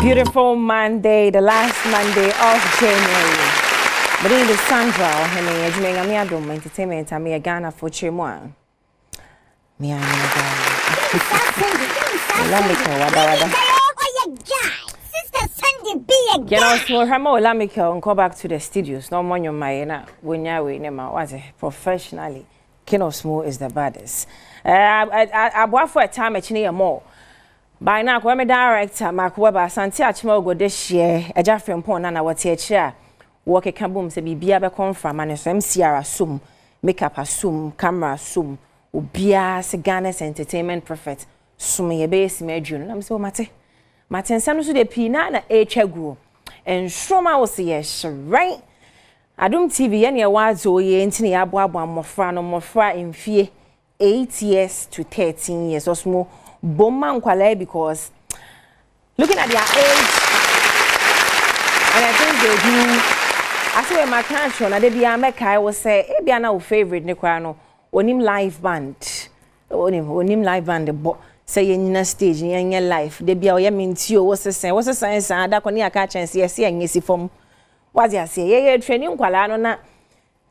Beautiful Monday, the last Monday of January. My name is Sandra, and I'm Adom Entertainment. I'm a Ghana for Chimwa. Me and and go back to the studios. No more my when you professionally. King of Small is the baddest. I bought for a time actually more. By now, I'm a director, Mark Weber, Santi Achmo go this year, a Jeffrey and Pon and our chair. Work a kaboom to be Biaba come from and MCR assume, makeup assume, camera assume, Ubia, Saganes entertainment prophet, Sumi a base major. I'm so Mate. Martin Samus de Pina and H. Grew. And Shroma was yes, right? Adom TV, any awards or ye entity Badwam Ahosepe in fear 8 years to 13 years or small. Bomman kwale because looking at their age and I think they do I say my country and they be America I will say e be na favorite ne kwa no onim live band onim live band but say yen stage yen live they be o ye minti o what's the sense and that koni aka chance yes yen yesi form what you say ye training kwala no na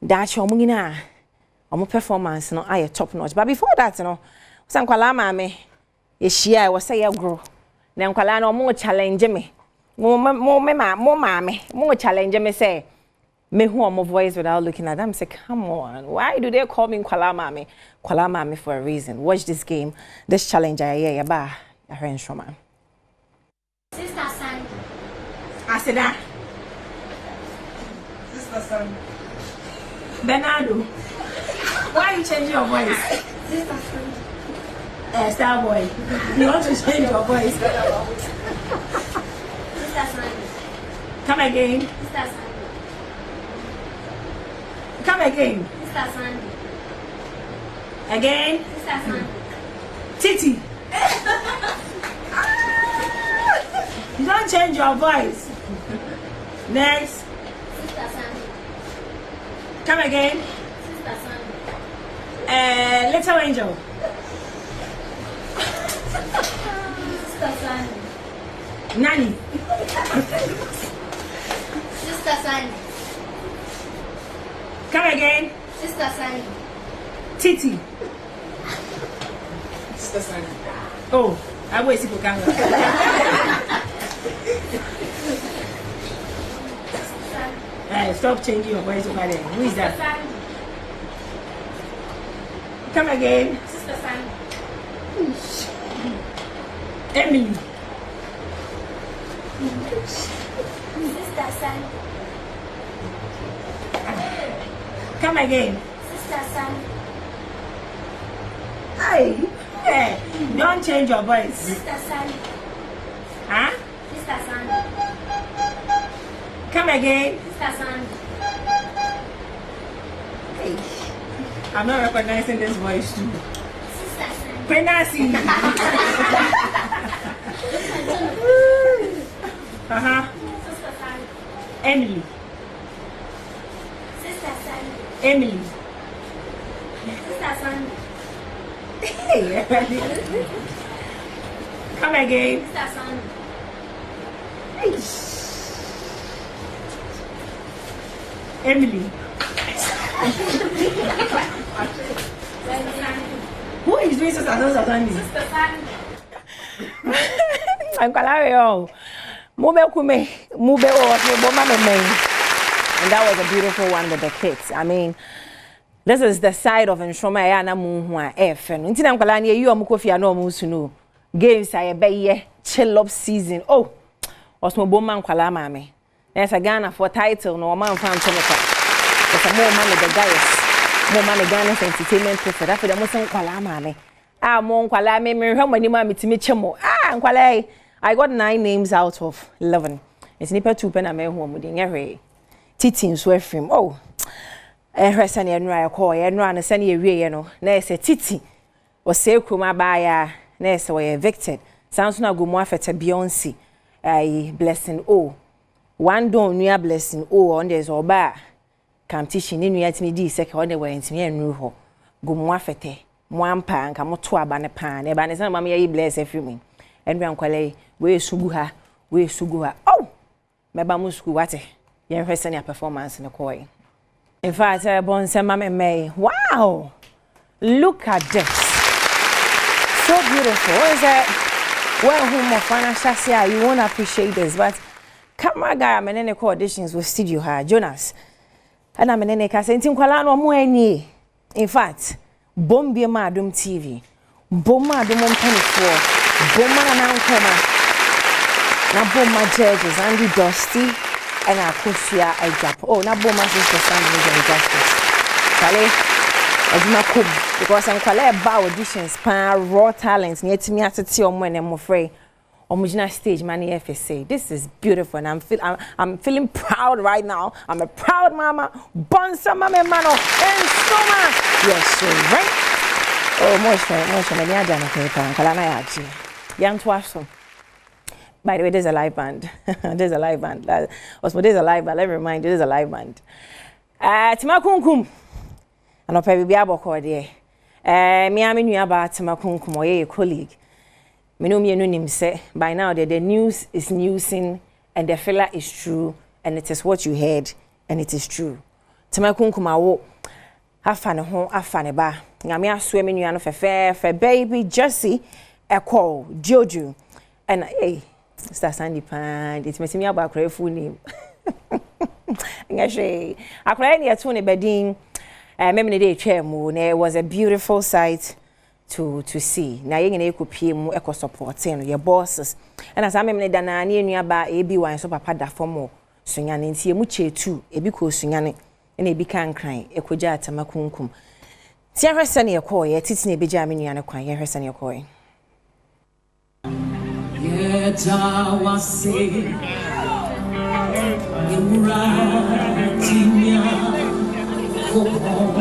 that show mu nyina omo performance no aye top notch but before that no san kwala ma me Yeshia was say grow. Then kwala more challenge me. More challenge me say. Me who am voice without looking at them say, come on. Why do they call me kwala mami for a reason? Watch this game. This challenge I ba a friend Shoma. Sister San. I said that. Sister San. Bernardo. Why are you changing your voice? Sister San. Star boy, you want to change your voice? Sister Sandy. Come again. Sister Sandy. Come again. Sister Sandy. Again. Sister Sandy. Titi. You don't change your voice. Next. Sister Sandy. Come again. Sister Sandy. Little angel. Sister Sandy. Nanny. Sister Sandy. Come again. Sister Sandy. Titi. Sister Sandy. Oh, I wait for camera. Stop changing your voice over there. Who is that? Sandy. Come again. Sister Sandy. Emily. Sister Sandy. Come again. Sister Sandy. Hey, don't change your voice. Sister Sandy. Huh? Sister Sandy. Come again. Sister Sandy. Hey, I'm not recognizing this voice too. Sister Sandy. Penasi. Sister Sandy. Emily. Sister Sandy. Emily. Sister Sandy. Hey, come again. Sister Sandy. Emily. Who is doing Sister Sandy? Sister Sandy. I'm Kalario. Mube kume, mube and that was a beautiful one with the kids. I mean, this is the side of Nshoma na muhwa FN. Ntina mkalani you amukofia no musunu. Games I be chill up season. Oh, osmo boma nkwala mame. There's a Ghana for title no man fan chomeka. There's a more man the guys. More man Ghana's entertainment prefer. After the most nkwala mame. Mo nkwala me hwamani ma mitimi chemo. Nkwala I got 9 names out of 11. It's nipa 2 pen na me hu omudi nyehwe. Titi nso afrim. Oh. Ehwesa ne enra yakọ enra na se ne ewie no. Na ese Titi o se kroma ba ya na ese we evicted. Sounds na go mo afeta Beyonce. Blessing O. One don nua Blessing O on there's oba. Kam tishi ni nua timi di seke on the we ntimi enru ho. Go mo afete. Mo ampa nka mo to aba ne pa. Na eba ne se mama ye bless afrim. Enra nkwale we sugu ha we sugu oh meba mu school wate yen hwese ne performance ne koi in fact bonsema me wow look at this so beautiful is it well who more financial you won't appreciate this but camera guy am in auditions with studio ha Jonas and I'm in ka senti nkwala no mo ani in fact bombi ma Adom TV bomma Adom mpanifo bomma na nkoma na bomma judges Andy Dusty and Akosia Ejap oh na bomma sister Sandra Justice kale aduma kum because nkwala ba auditions pan raw talents na yetimi atete omo ene mo frey omugina stage man FSA. This is beautiful and I'm feeling proud right now. I'm a proud mama. Bonsa mama mano and soma. Yes, right? Oh, motion many are done paper kalana yachi. Young twaso. By the way, there's a live band. There's a live band. Also, there's a live band. Let me remind you, there's a live band. Timakunkum. And I'll probably be able to me am in about Timakunkum or a colleague. Me know me nim say by now the news is newsing and the fella is true and it is what you heard and it is true. Timakunkum wo afane ho afane ba. Ngame aso me nua no fe baby Jesse e call Jojo and hey Mr. Sandy Pan it me aba akra full name. Ngashe akra ne yato ne bedin memne dey twemu na it was a beautiful sight to see na yenye na ekopie mu eko supporting your bosses and as amemne da na ne nua ba ebi wan so papa da form sunya ne ntie mu chetu ebi ko sunya ne na ebi kan kran ekoja atamakunkum tia hwese ne ekoye titi na ebi ja me nua ne kwan ye hwese ne ekoye yeta wase imra tinya kopo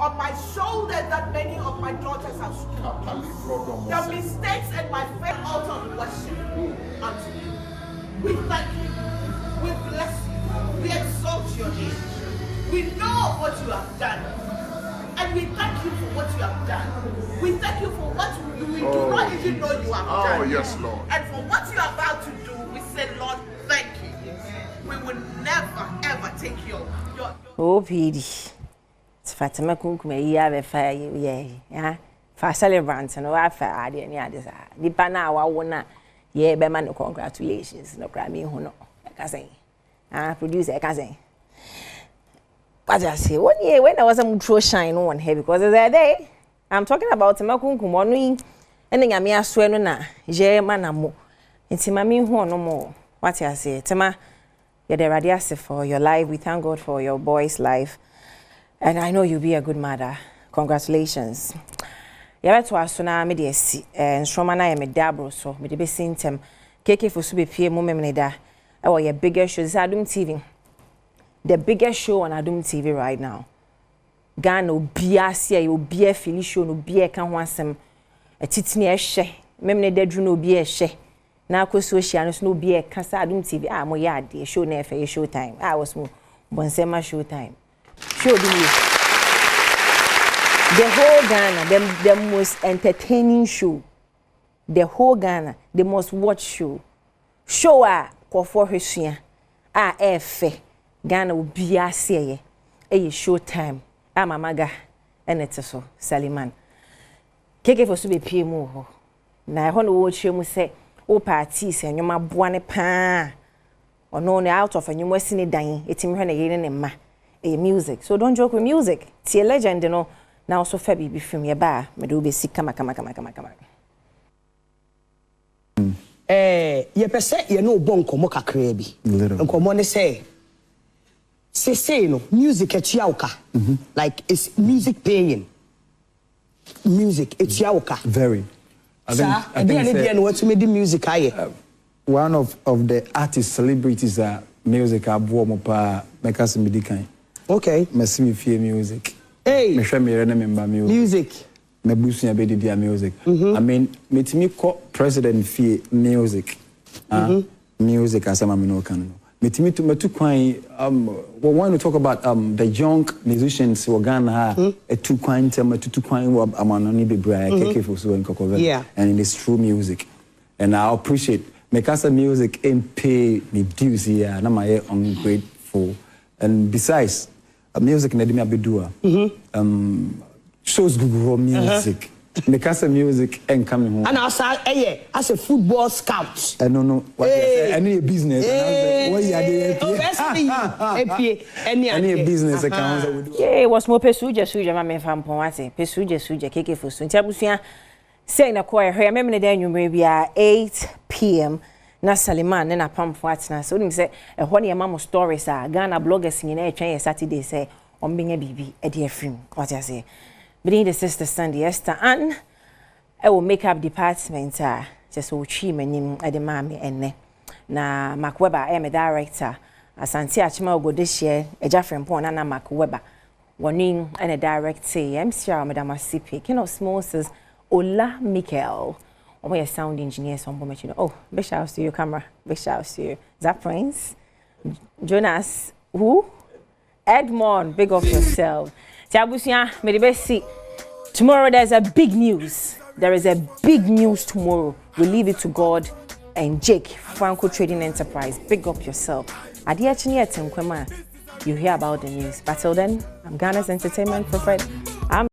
on my shoulders that many of my daughters have stood. The mistakes and my faith out of worship unto you. We thank you. We bless you. We exalt your name. We know what you have done. And we thank you for what you have done. We thank you for what we do not even know you have done. Oh, yes, Lord. And for what you are about to do, we say, Lord, thank you. We will never, ever take your oh, PD. Fatima kunkum ya be fa ye ya fa celebrant no wa fa ade ni ade sa dipa na wa wona ye be man congratulations no kra me hu no e ka sen producer e ka sen what I say when I was a throw shine on here because the day I'm talking about makunkum onu yin ene nyame aso eno na je manamo nti ma me hu no mo what I say tema ye the radiase for your life. We thank God for your boy's life. And I know you'll be a good mother. Congratulations. Yeah, to us na me dey si and stroma na me dabro so me dey be sintem keke Fosu be pie mo me da. Your biggest show is Adom TV. The biggest show on Adom TV right now. Ghana obia se obia fili show no bia ka ho asem atitini ehye memne dadru no obia ehye na akoso hia no so obia ka sa Adom TV mo ya ade show na efe show time was mo bonsema show time. Show the whole Ghana, the most entertaining show. The whole Ghana, the most watched show. Show for Hishia. Efe. Ghana will be a say. Show time. Mamaga. And it's so. Saliman. Keke Fosu be PMO. Na I want to watch you say, oh, parties and you ma buane pa. Or no, out of a new Western dying. It's in her ma. Music. So don't joke with music. It's a legend, you know. Now so Fabi be film your bar. Me do be sick kama. Ye pese ye no bon komo kakra bi. Nkomo ne say no music echiauka. Like it's music paying. Music echiauka. Very. I think what to make the music aye. One of the artists, celebrities that music abo mo pa make us medican. Okay. Me see me fear music. Hey. Me hwe me re na member music. Music. Me busu ya be dia music. I mean, me timi ko president fear music. Music asama me no kan. Me timi to me to kwan we want to talk about the young musicians who Ghana ha a two kwan tema to kwan amano ni bebre keke Fosu and Kokovel. Yeah. And it is true music. And I appreciate me kasa music and pay me dues here na my ungrateful. And besides music na demi abedua. Shows Google music. Me kasa music and coming home. And also as a football scout. I don't know what I need a business. What you are doing? Any business accounts I would do. Yeah, was more Pesuja ma me fam pon ase. Pesuja keke Fosu. Nti abusua say na ko ehwe me me den nwumre bia 8 p.m. na Saliman na pamfo atena. So nim say ehwo ne mama stories a Ghana bloggers nyina etwen Saturday say ombenya bibi e de afrim. What you say? Being the sister Sunday Esther and I will make up department just so chi manim at the mammy enne na Mark Weber I am a director Asante Achima go this year a Jaffrey Pon and Mark Weber warning and a director MC Madam Ahosepe King of Small says Ola Michael or a sound engineer some moment you know oh big shout to you camera big shout to you Zap Prince Jonas who Edmond big up yourself. Tiabusia, may the best see. Tomorrow there's a big news. There is a big news tomorrow. We leave it to God and Jake, Franco Trading Enterprise. Big up yourself. You hear about the news. But till then, I'm Ghana's entertainment prophet.